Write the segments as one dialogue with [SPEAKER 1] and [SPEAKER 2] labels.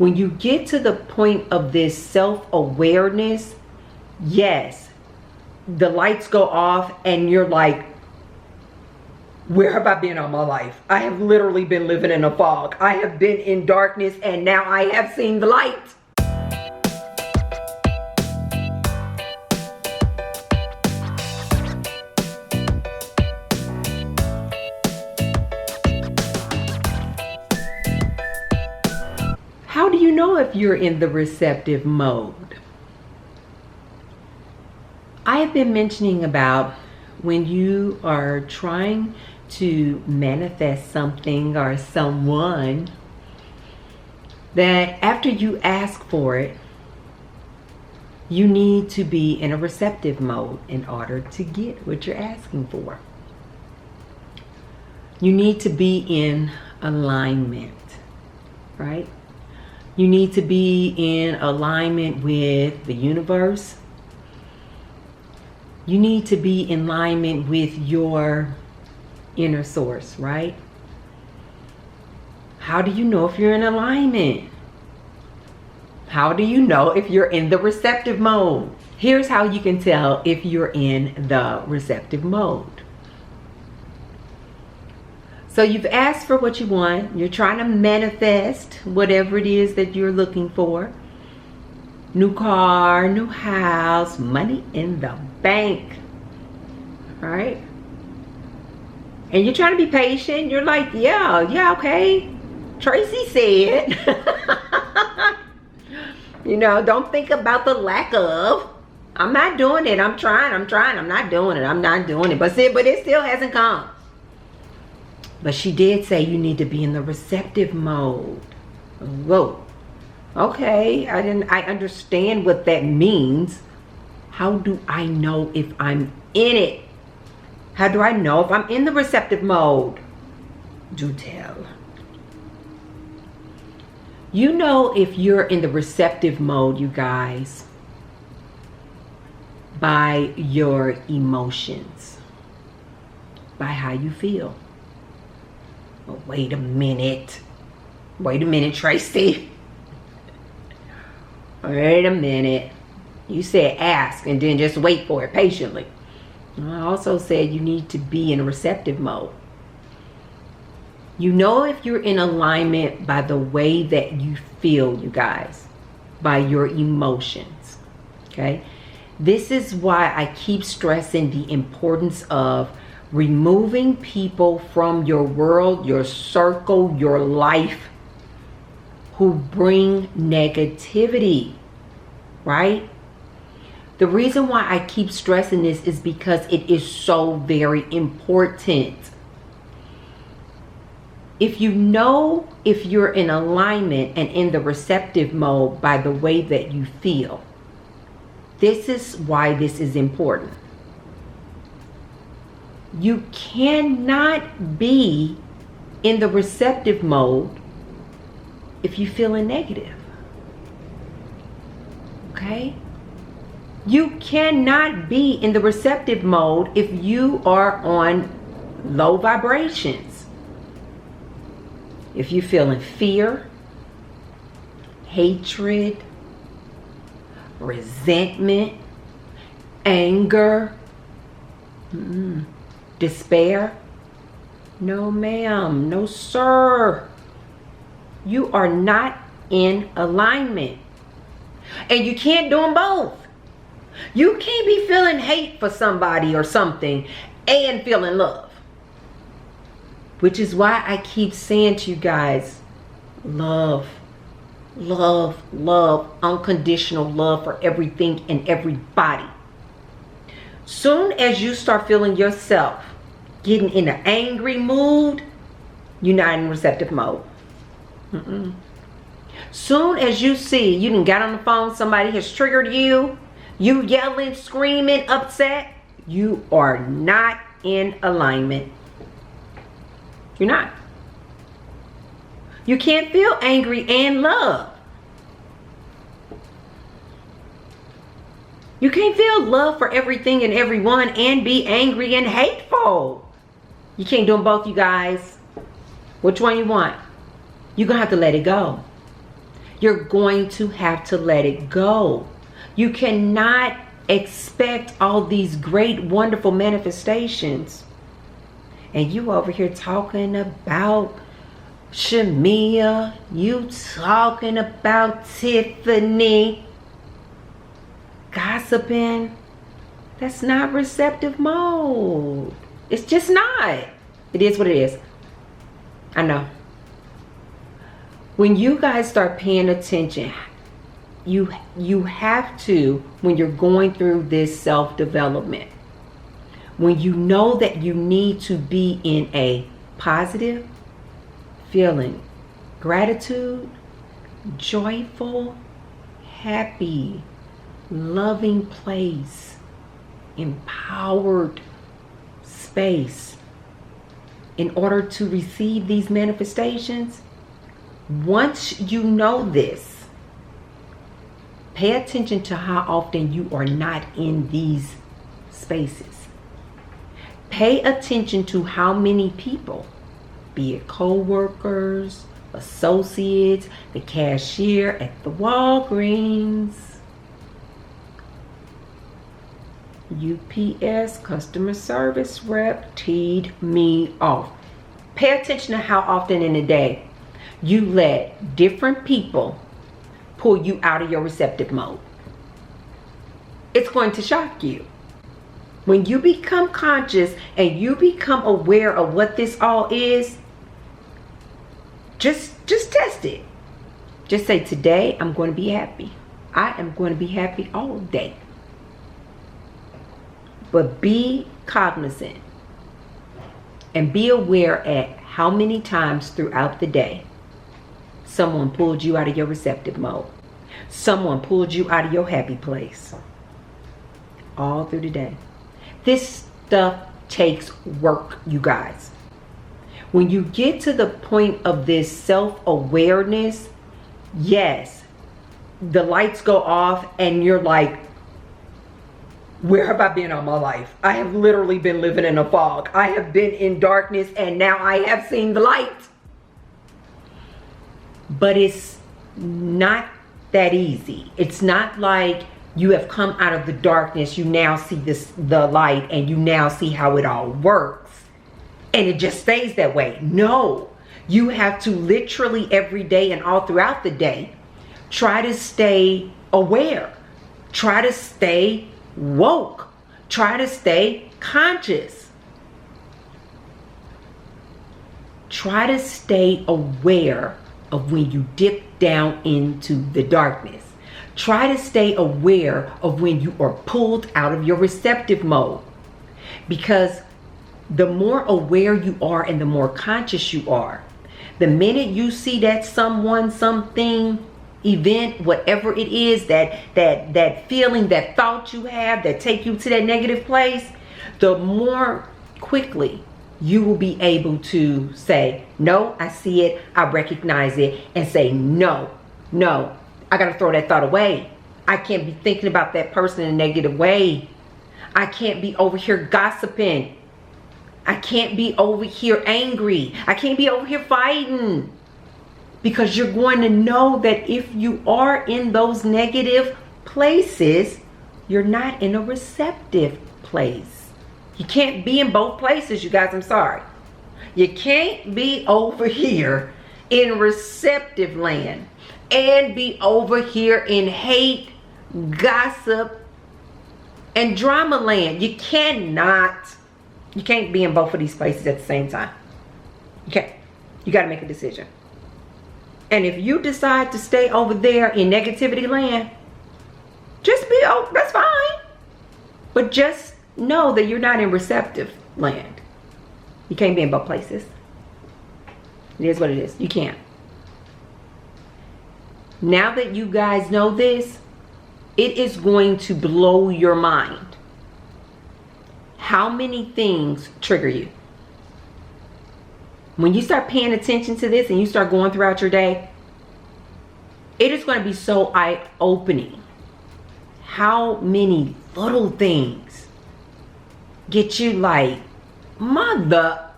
[SPEAKER 1] When you get to the point of this self-awareness, yes, the lights go off and you're like, where have I been all my life? I have literally been living in a fog. I have been in darkness and now I have seen the light. How do you know if you're in the receptive mode? I have been mentioning about when you are trying to manifest something or someone, that after you ask for it, you need to be in a receptive mode in order to get what you're asking for. You need to be in alignment, right? You need to be in alignment with the universe. You need to be in alignment with your inner source, right? How do you know if you're in alignment? How do you know if you're in the receptive mode? Here's how you can tell if you're in the receptive mode. So you've asked for what you want. You're trying to manifest whatever it is that you're looking for. New car, new house, money in the bank. All right? And you're trying to be patient. You're like, yeah, okay. Tracy said. You know, don't think about the lack of. I'm not doing it. I'm trying. I'm not doing it. But it still hasn't come. But she did say you need to be in the receptive mode. Whoa. Okay, I understand what that means. How do I know if I'm in it? How do I know if I'm in the receptive mode? Do tell. You know if you're in the receptive mode, you guys, by your emotions, by how you feel. Oh, wait a minute, Tracy. Wait a minute. You said ask and then just wait for it patiently. I also said you need to be in a receptive mode. You know if you're in alignment by the way that you feel, you guys, by your emotions. Okay? This is why I keep stressing the importance of removing people from your world, your circle, your life, who bring negativity, right? The reason why I keep stressing this is because it is so very important. If you know if you're in alignment and in the receptive mode by the way that you feel, this is why this is important. You cannot be in the receptive mode if you're feeling negative. Okay? You cannot be in the receptive mode if you are on low vibrations. If you're feeling fear, hatred, resentment, anger, despair, no ma'am, no sir. You are not in alignment. And you can't do them both. You can't be feeling hate for somebody or something and feeling love. Which is why I keep saying to you guys, love, love, love, unconditional love for everything and everybody. Soon as you start feeling yourself getting in an angry mood, you're not in receptive mode. Soon as you see you done got on the phone, somebody has triggered you, you yelling, screaming, upset, you are not in alignment. You're not. You can't feel angry and love. You can't feel love for everything and everyone and be angry and hateful. You can't do them both, you guys. Which one you want? You're going to have to let it go. You're going to have to let it go. You cannot expect all these great, wonderful manifestations. And you over here talking about Shamia, you talking about Tiffany, gossiping. That's not receptive mode. It's just not. It is what it is. I know. When you guys start paying attention, you have to, when you're going through this self-development, when you know that you need to be in a positive feeling, gratitude, joyful, happy, loving place, empowered space, in order to receive these manifestations. Once you know this, pay attention to how often you are not in these spaces. Pay attention to how many people, be it co-workers, associates, the cashier at the Walgreens, UPS customer service rep, teed me off. Pay attention to how often in a day you let different people pull you out of your receptive mode. It's going to shock you. When you become conscious and you become aware of what this all is, just test it. Just say, today I'm going to be happy. I am going to be happy all day. But be cognizant and be aware at how many times throughout the day someone pulled you out of your receptive mode. Someone pulled you out of your happy place. All through the day. This stuff takes work, you guys. When you get to the point of this self-awareness, yes, the lights go off and you're like, where have I been all my life? I have literally been living in a fog. I have been in darkness and now I have seen the light. But it's not that easy. It's not like you have come out of the darkness, you now see the light, and you now see how it all works. And it just stays that way. No, you have to literally every day and all throughout the day try to stay aware. Try to stay woke. Try to stay conscious. Try to stay aware of when you dip down into the darkness. Try to stay aware of when you are pulled out of your receptive mode. Because the more aware you are and the more conscious you are, the minute you see that someone, something, event, whatever it is, that feeling, that thought you have that take you to that negative place, the more quickly you will be able to say, no, I see it, I recognize it, and say, no, I gotta throw that thought away. I can't be thinking about that person in a negative way. I can't be over here gossiping. I can't be over here angry. I can't be over here fighting. Because you're going to know that if you are in those negative places, you're not in a receptive place. You can't be in both places, you guys. I'm sorry. You can't be over here in receptive land and be over here in hate, gossip, and drama land. You cannot. You can't be in both of these places at the same time. You can't. You got to make a decision. And if you decide to stay over there in negativity land, just be, oh, that's fine. But just know that you're not in receptive land. You can't be in both places. It is what it is. You can't. Now that you guys know this, it is going to blow your mind. How many things trigger you? When you start paying attention to this and you start going throughout your day, it is going to be so eye-opening. How many little things get you like, mother,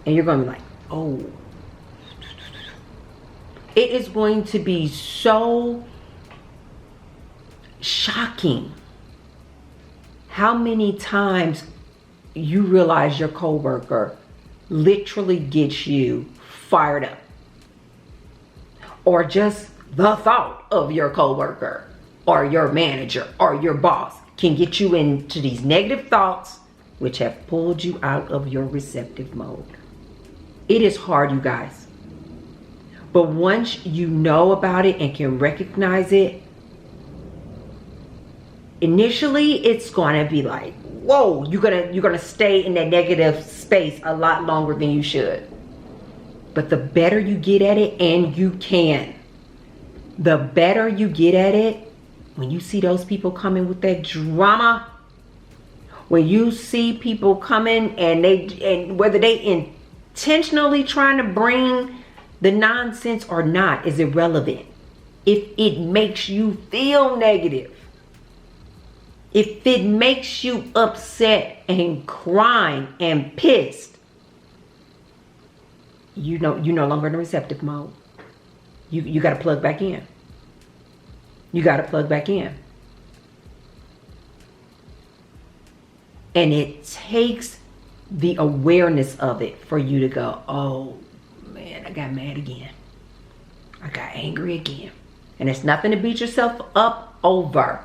[SPEAKER 1] and you're going to be like, oh. It is going to be so shocking how many times you realize your coworker literally gets you fired up, or just the thought of your coworker or your manager or your boss can get you into these negative thoughts, which have pulled you out of your receptive mode. It is hard, you guys. But once you know about it and can recognize it, initially it's gonna be like, whoa, you're gonna stay in that negative space a lot longer than you should. But the better you get at it, and you can, the better you get at it, when you see those people coming with that drama, when you see people coming and whether they intentionally trying to bring the nonsense or not is irrelevant. If it makes you feel negative, if it makes you upset and crying and pissed, you're no longer in the receptive mode. You got to plug back in. You got to plug back in. And it takes the awareness of it for you to go, oh man, I got mad again. I got angry again. And it's nothing to beat yourself up over.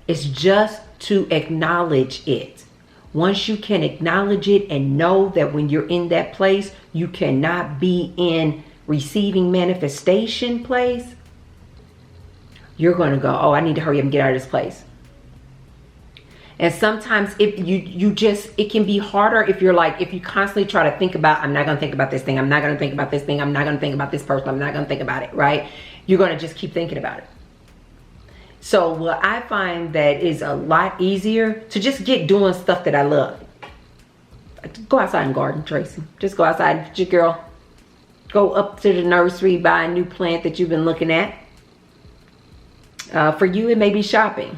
[SPEAKER 1] It's just to acknowledge it. Once you can acknowledge it and know that when you're in that place, you cannot be in receiving manifestation place, you're going to go, oh, I need to hurry up and get out of this place. And sometimes if it can be harder if you constantly try to think about, I'm not going to think about this thing. I'm not going to think about this thing. I'm not going to think about this person. I'm not going to think about it, right? You're going to just keep thinking about it. So what I find that is a lot easier to just get doing stuff that I love. Go outside and garden, Tracy. Just go outside, your girl. Go up to the nursery, buy a new plant that you've been looking at. For you, it may be shopping.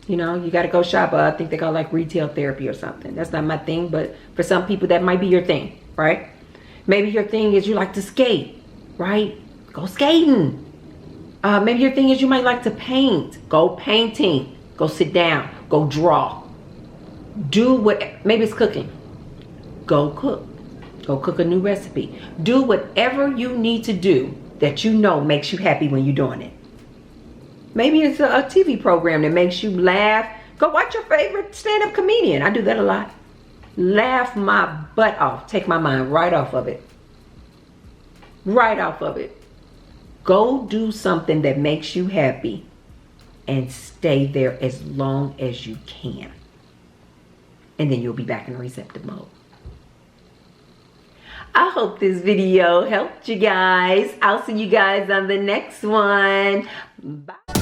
[SPEAKER 1] You know, you got to go shop. I think they call it like retail therapy or something. That's not my thing, but for some people that might be your thing, right? Maybe your thing is you like to skate, right? Go skating. Maybe your thing is you might like to paint. Go painting. Go sit down. Go draw. Do what, maybe it's cooking. Go cook. Go cook a new recipe. Do whatever you need to do that you know makes you happy when you're doing it. Maybe it's a TV program that makes you laugh. Go watch your favorite stand-up comedian. I do that a lot. Laugh my butt off. Take my mind right off of it. Right off of it. Go do something that makes you happy and stay there as long as you can. And then you'll be back in receptive mode. I hope this video helped you guys. I'll see you guys on the next one. Bye.